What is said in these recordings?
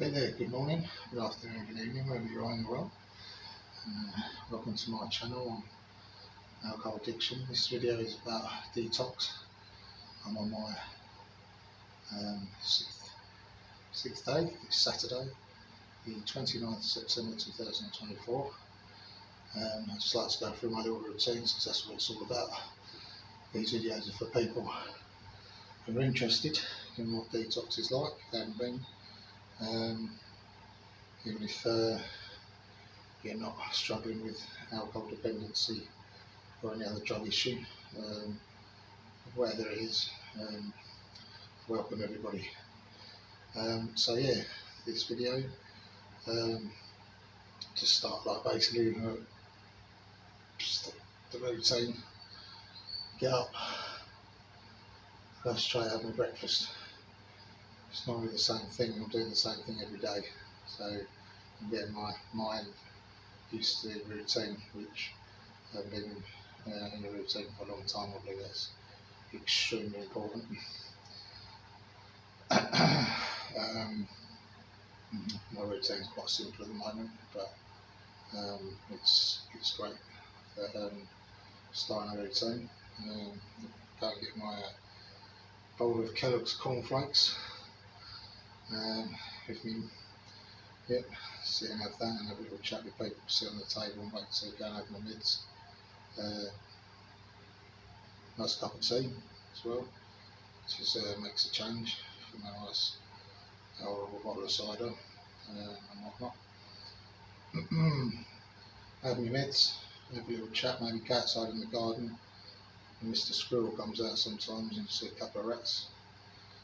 Hey there, good morning, good afternoon, good evening, wherever you are in the world. Welcome to my channel on alcohol addiction. This video is about detox. I'm on my sixth day, it's Saturday, the 29th of September 2024. I'd just like to go through my little routines because that's what it's all about. These videos are for people who are interested in what detox is like, if they haven't been. Even if you're not struggling with alcohol dependency or any other drug issue, whatever it is, welcome everybody. So yeah, this video, just start like basically just the routine. Get up, go straight have my breakfast. It's not really the same thing, I'm doing the same thing every day, so I'm getting my mind used to the routine, which I've been in a routine for a long time. I believe that's extremely important. My routine is quite simple at the moment, but it's great that starting a routine. Go and get my bowl of Kellogg's cornflakes with me. Yep, sit and have that and have a little chat with people, sit on the table and wait to go and have my mids. Nice cup of tea as well, which makes a change from a nice horrible bottle of cider and whatnot. Have my mids, have a little chat, maybe go outside in the garden. And Mr. Squirrel comes out sometimes and you see a couple of rats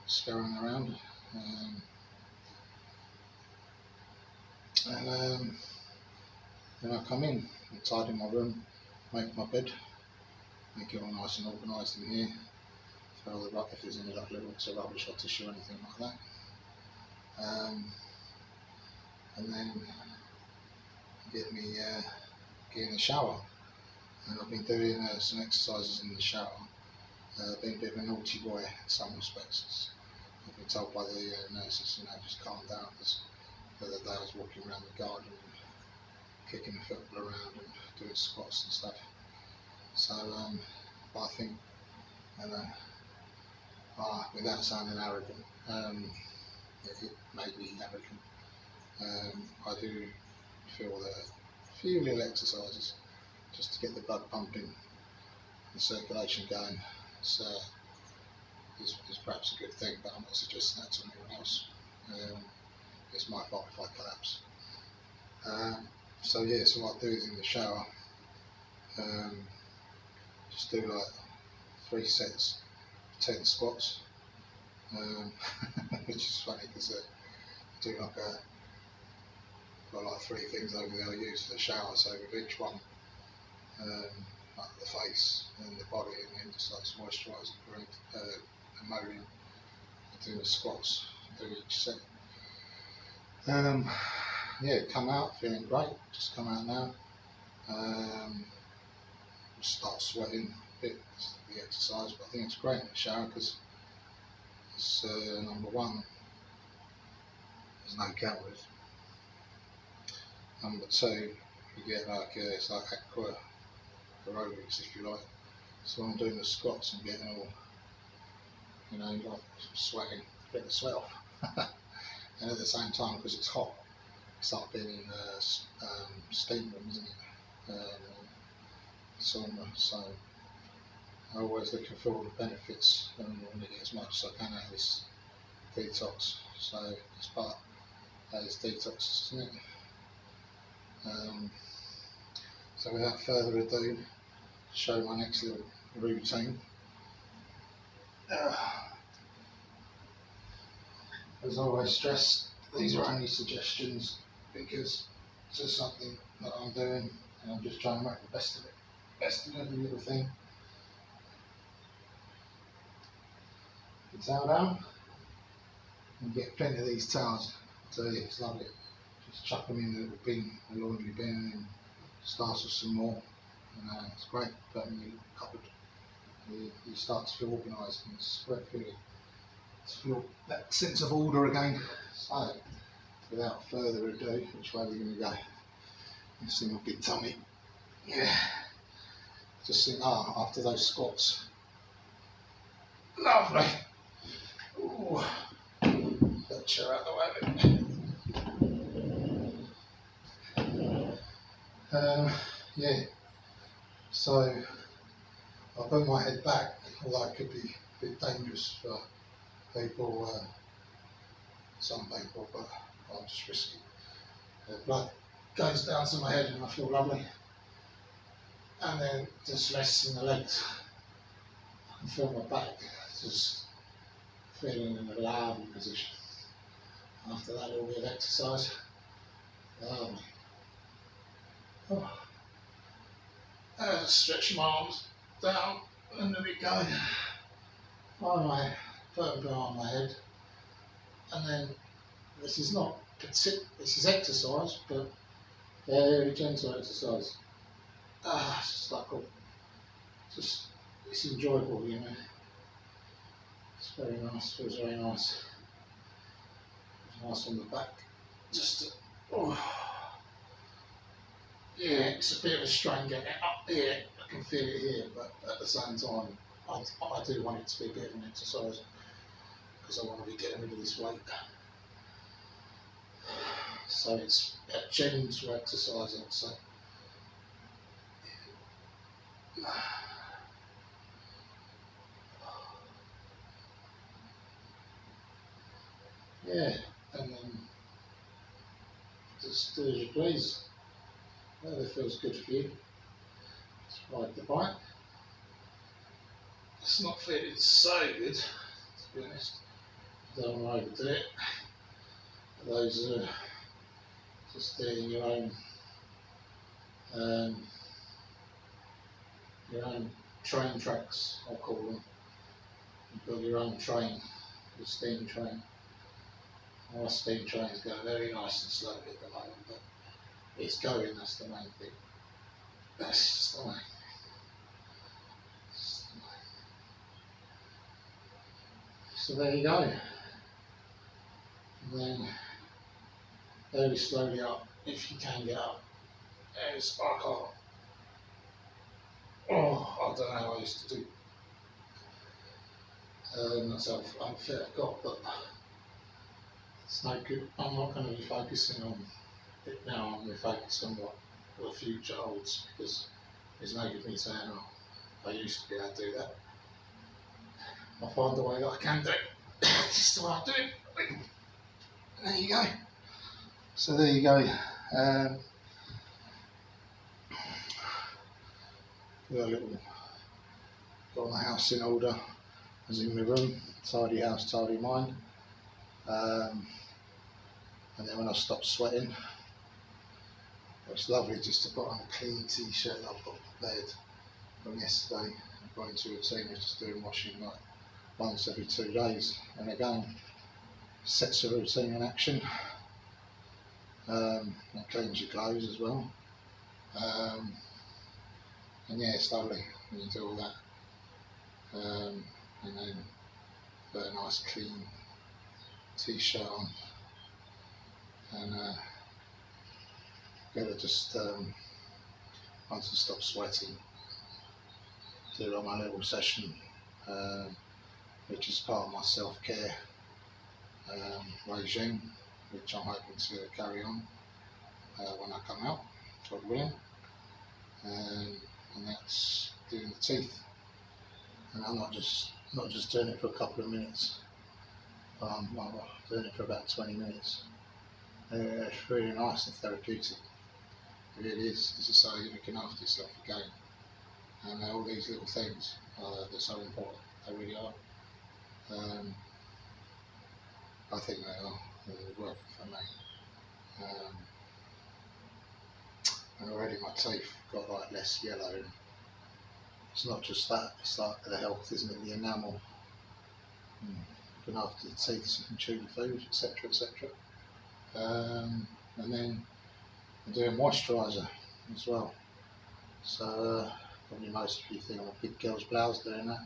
scurrying around. And then I come in and tidy my room, make my bed, make it all nice and organised in here, throw all the rubbish, if there's any like little bits of rubbish or tissue or anything like that. And then get in the shower. And I've been doing some exercises in the shower, being a bit of a naughty boy in some respects. I've been told by the nurses, just calm down, because the other day I was walking around the garden and kicking the football around and doing squats and stuff. So, but I think, without sounding arrogant, it may be arrogant, I do feel that a few little exercises just to get the blood pumping, the circulation going, is perhaps a good thing, but I'm not suggesting that to anyone else. It's my fault if I collapse. So yeah, so what I do is in the shower, just do like 3 sets of 10 squats, which is funny because I do like got like 3 things over there I use for the shower, so with each one, like the face and the body, and then just like moisturising, and moaning, do the squats, do each set. Yeah, come out feeling great, just come out now. Start sweating a bit, the exercise, but I think it's great in the shower because it's number one, there's no cameras. Number 2, you get like it's like aqua aerobics, if you like. So I'm doing the squats and getting all, like sweating, get the sweat off. And at the same time, because it's hot, it's like being in steam room, isn't it? Sauna. So I always looking for all the benefits and want to get as much as I can out of this detox. So it's part that is detox, isn't it? So without further ado, show my next little routine. As always stress, these are only suggestions because it's just something that I'm doing and I'm just trying to make the best of it. Best of every little thing. Put the towel down and get plenty of these towels. So yeah, it's lovely. Just chuck them in the little bin, the laundry bin, and then start with some more. And it's great, but when you cupboard, you start to feel organised and it's great feeling. To feel that sense of order again. So without further ado, which way we're going to go? You see my big tummy. Yeah. Just think, after those squats. Lovely. Ooh. That chair out the way. Yeah. So I'll put my head back, although it could be a bit dangerous for people, some people, but I'll just risk it. The blood goes down to my head and I feel lovely. And then just less in the legs. I can feel my back just feeling in a lovely position. After that little bit of exercise, lovely. Oh. Stretch my arms down and let it go. Put them behind my head. And then this is exercise, but very gentle exercise. It's just like it's enjoyable, you know. It's very nice, feels very nice. It's nice on the back. Yeah, it's a bit of a strain getting it up here. I can feel it here, but at the same time, I do want it to be a bit of an exercise because I want to be getting rid of this weight. So it's a gentle exercise, I'd say. Yeah, and then just do as you please. Whatever feels good for you. Just ride the bike. It's not feeling so good, to be honest. I don't want to overdo it. Those are just doing your own train tracks, I'll call them. You've got your own train, your steam train. My steam trains go very nice and slowly at the moment, but it's going, that's the main thing. That's just the way. So there you go. And then very slowly up, if you can get up. There's I can't. I don't know how I used to do. Myself unfit I've got, but it's no good. I'm not going to be focusing on it now. I'm going to focus on what the future holds, because there's no good me saying, I used to be able to do that. I'll find the way that I can do it. This is the way I do it. There you go. So there you go. Got my house in order, as in my room. Tidy house, tidy mind. And then when I stop sweating, it's lovely just to put on a clean t-shirt that I've got prepared from yesterday. I've gone into a routine of just doing washing like once every 2 days, and again sets a routine in action. It cleans your clothes as well, and yeah, it's lovely when you do all that, and then put a nice clean t-shirt on, and gotta just once I stop sweating, do like my little session, which is part of my self-care regime, which I'm hoping to carry on when I come out, God willing, and that's doing the teeth. And I'm not just doing it for a couple of minutes. I'm doing it for about 20 minutes. It's really nice and therapeutic. It really is. It's just so you're looking after yourself again. And all these little things, they're so important. They really are. I think they are. They're working for me. And already my teeth got like less yellow. It's not just that, it's like the health, isn't it? The enamel. Looking after the teeth so you can chew the food, etc. etc. And then I'm doing moisturiser as well. So probably most of you think I'm a big girl's blouse doing that.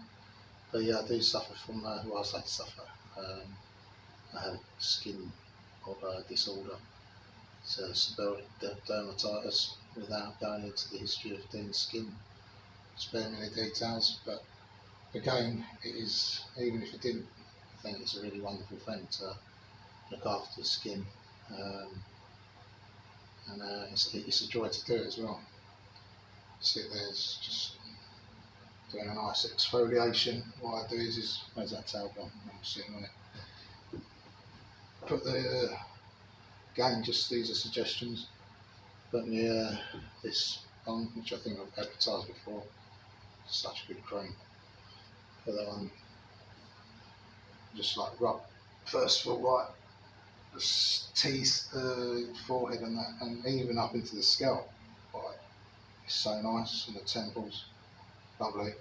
But yeah, I do suffer from, I say suffer. I have skin disorder. So seborrheic dermatitis, without going into the history of Dean's skin, spare me the details. But again, it is, even if it didn't, I think it's a really wonderful thing to look after the skin, and it's a joy to do it as well. Sit there, just doing a nice exfoliation. What I do is where's that towel gone? I'm sitting on it. Put the again, just these are suggestions. Put this on, which I think I've advertised before. Such a good cream. Put that on. Just like rub first of all, right, the teeth, forehead, and that, and even up into the scalp. Right, it's so nice, and the temples, lovely.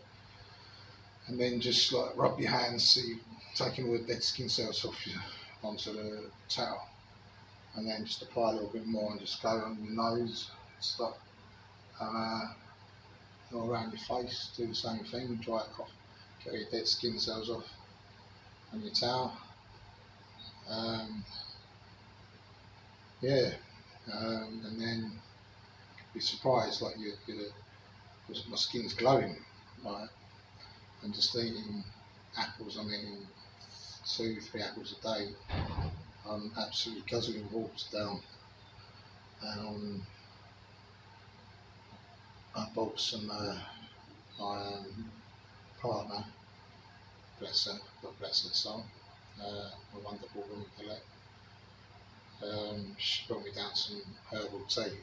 And then just like rub your hands, so you're taking all the dead skin cells off you onto the towel, and then just apply a little bit more and just go on your nose, stuff, and all around your face. Do the same thing, dry it off, get your dead skin cells off on your towel. And then be surprised, like my skin's glowing, right? And just eating apples, I'm eating 2-3 apples a day. I'm absolutely guzzling water down, and I bought some my partner, bless her, God bless her soul, a wonderful woman, Colette. She brought me down some herbal tea,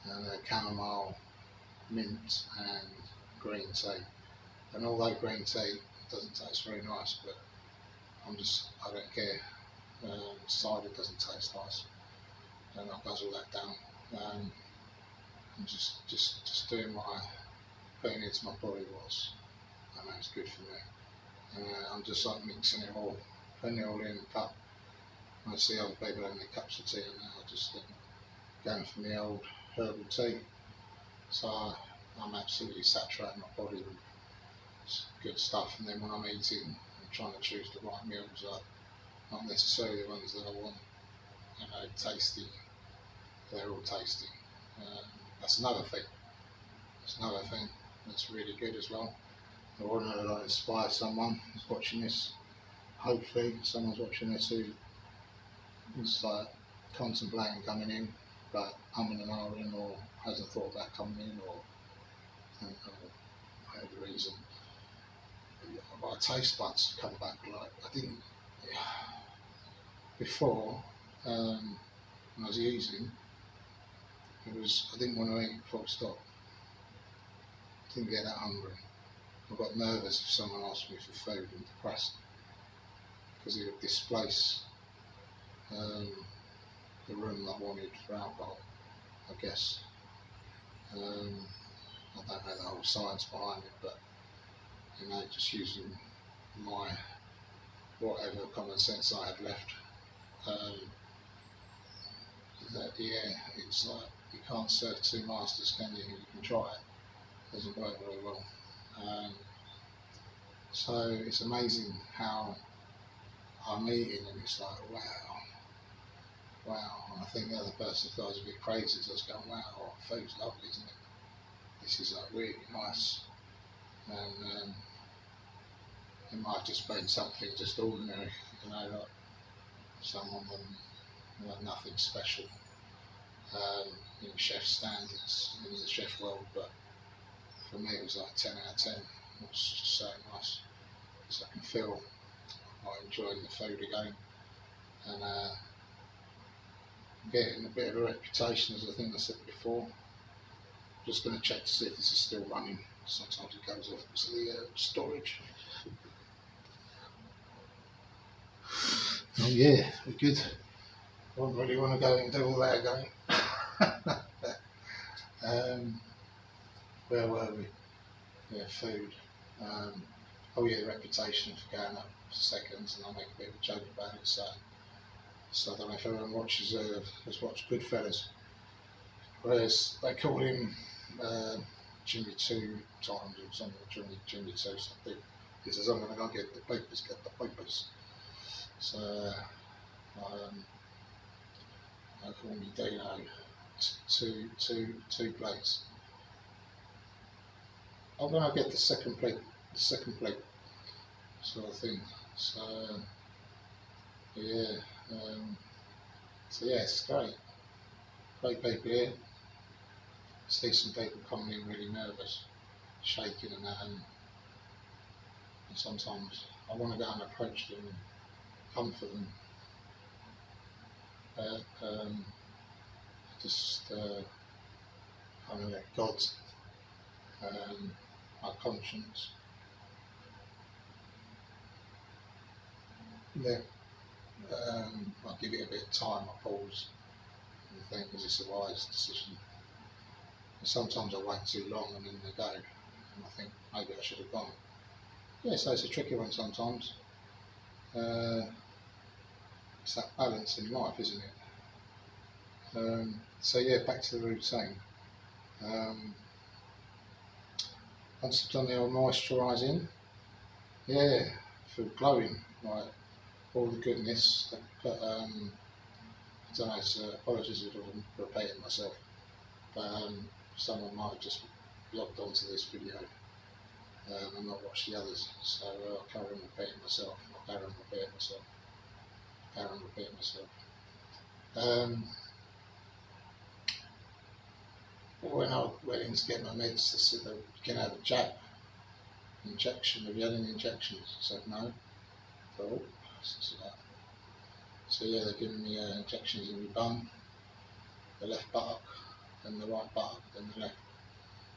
and chamomile, mint and green tea. And although green tea doesn't taste very nice, but I don't care. Cider doesn't taste nice, and I guzzle that down. And just doing what I putting into my body was, and that's good for me. I'm just like mixing it all, putting it all in a cup. I see other people having their cups of tea, and I just going for the old herbal tea. So I'm absolutely saturating my body with good stuff. And then when I'm eating, I'm trying to choose the right meals, not necessarily the ones that I want, tasty. They're all tasty. That's another thing. That's really good as well. I want to inspire someone who's watching this. Hopefully someone's watching this who is contemplating coming in, but umming and ahhing, or hasn't thought about coming in, or whatever reason. My taste buds come back like I didn't before. When I was using, I didn't want to eat full stop. Didn't get that hungry. I got nervous if someone asked me for food and depressed, because it would displace the room I wanted for alcohol, I guess. I don't know the whole science behind it, but just using my whatever common sense I have left. It's like you can't serve two masters, can you? You can try it. Doesn't work very well. So it's amazing how I'm eating, and it's like wow. And I think the other person thought I was a bit crazy, so I was going, wow, food's lovely, isn't it? This is like really nice. And it might have just been something just ordinary, like someone with nothing special, in chef standards, in the chef world, but for me it was like 10 out of 10. It was just so nice. So I can feel I enjoying the food again, and getting a bit of a reputation, as I think I said before. Just going to check to see if this is still running. Sometimes it goes off because of the storage. Oh yeah, we're good. I don't really want to go and do all that again. Where were we? Yeah, food. Reputation for going up for seconds, and I'll make a bit of a joke about it. So I don't know if everyone has watched Goodfellas. Whereas they call him Jimmy 2 times or something, Jimmy 2 something. He says, I'm going to go get the papers. So for me Dino, two plates. I'm gonna get the second plate sort of thing. So yeah, it's great people here. See some people coming in really nervous, shaking and that, and sometimes I want to go and approach them and comfort them. Just kind of let God, my conscience, I'll give it a bit of time, I pause and think, is this a wise decision? And sometimes I wait too long and then they go, and I think maybe I should have gone. Yeah, so it's a tricky one sometimes. It's that balance in life, isn't it? So yeah, back to the routine. Once I've done the old moisturising, yeah, I feel glowing, like all the goodness. But I don't know, so apologies if I'm repeating myself, but someone might have just logged onto this video and not watched the others, so I'll carry on repeating myself, When I went in to get my meds, they said you can have a injection. Have you had any injections? I said no. So yeah, they're giving me injections in my bum, the left buttock, then the right buttock, then the left.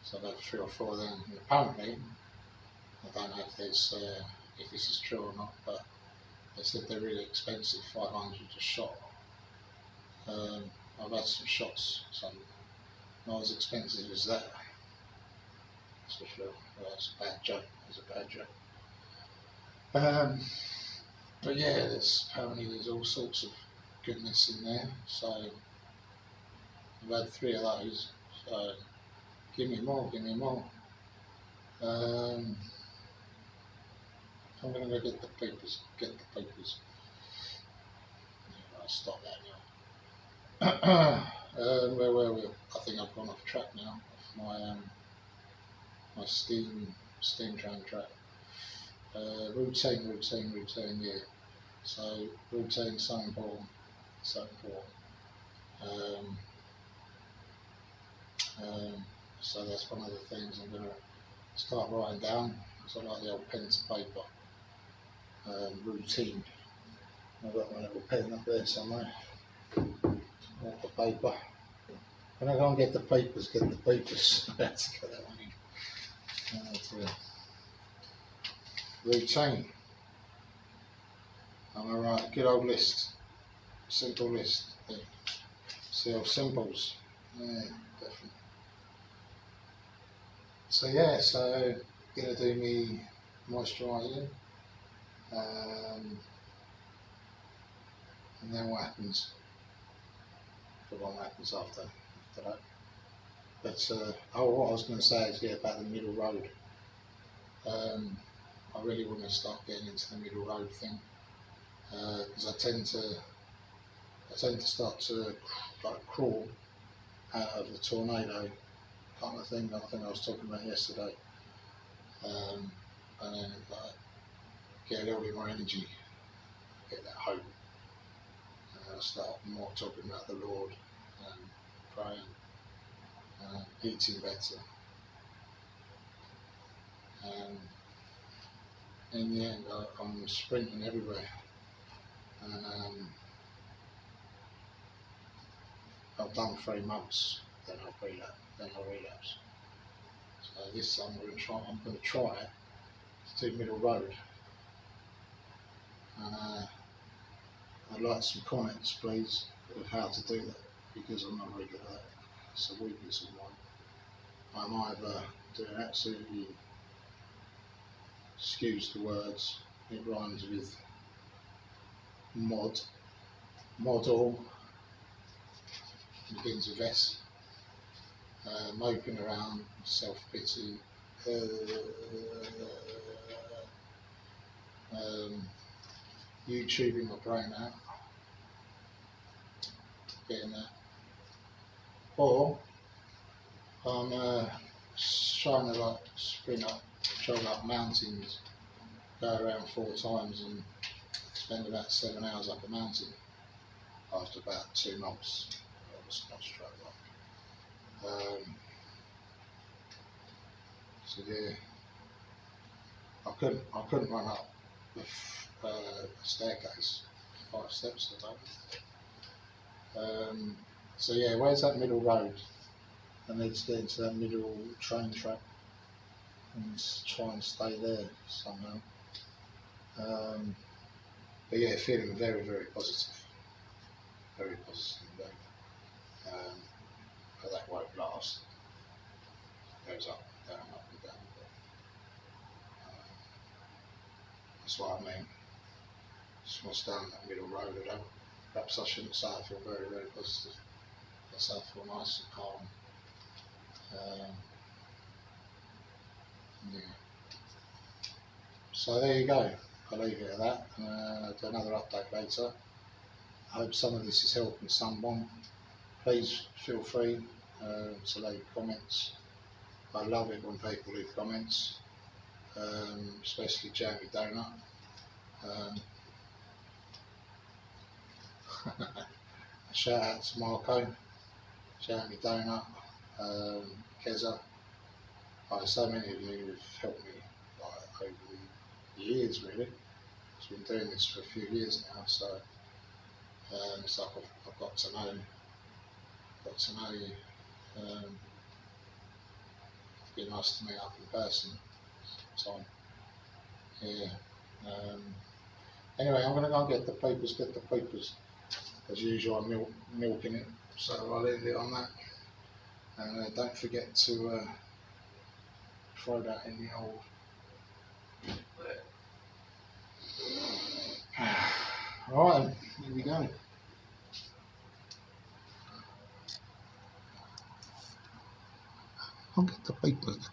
So I've had 3 or 4 of them. And apparently, I don't know if this is true or not, but they said they're really expensive, 500 a shot. I've had some shots, some not as expensive as that. That's for sure. Well, that's a bad joke. But yeah, apparently there's all sorts of goodness in there. So I've had 3 of those. So give me more. I'm going to go get the papers. Yeah, I'll stop that now. Where were we? I think I've gone off track now. Off my steam train track. Routine, yeah. So routine, so important. So that's one of the things I'm going to start writing down. So I like the old pen to paper. Routine. I've got my little pen up there somewhere. Got the paper. When I go and get the papers. I have to get that one in. Routine. Am I right? Good old list. Simple list. Yeah. See how symbols. Yeah, definitely. So gonna do me moisturising. And then what happens? I forgot what happens after that. But what I was going to say is about the middle road. I really want to start getting into the middle road thing because I tend to start to like crawl out of the tornado kind of thing that I think I was talking about yesterday, and then get a little bit more energy, get that hope, and I start more talking about the Lord and praying, eating better, and in the end I'm sprinting everywhere, and I've done 3 months, then I'll relapse. So this time I'm going to try it to do middle road, and I'd like some comments please of how to do that, because I'm not very good at that. It's a weakness of mine. I'm either doing absolutely, excuse the words, it rhymes with model, begins with S, moping around, self-pity, YouTubing my brain out, getting there. Or I'm trying to like sprint up, jog up mountains, go around 4 times and spend about 7 hours up a mountain after about 2 months. It was not straight up. So yeah, I couldn't run up the staircase, 5 steps a day. So yeah, where's that middle road? I need to get into that middle train track and try and stay there somehow. But yeah, feeling very, very positive. Very positive indeed. But that won't last. It goes up and down, up and down. That's what I mean. Just want to stay on that middle road. Perhaps I shouldn't say I feel very, very positive. I say I feel nice and calm. Yeah. So there you go. I'll leave it at that. Do another update later. I hope some of this is helping someone. Please feel free to leave comments. I love it when people leave comments, especially Jamie Donut. Shout out to Marco, Jamie Donut, Keza. So many of you have helped me over the years, really. I've been doing this for a few years now, so it's like I've got to know you. It'd be nice to meet up in person sometime. Yeah. Anyway, I'm going to go and get the papers. As usual, I'm milking it, so I'll end it on that. And don't forget to throw that in the old. Alright, here we go. I'll get the papers.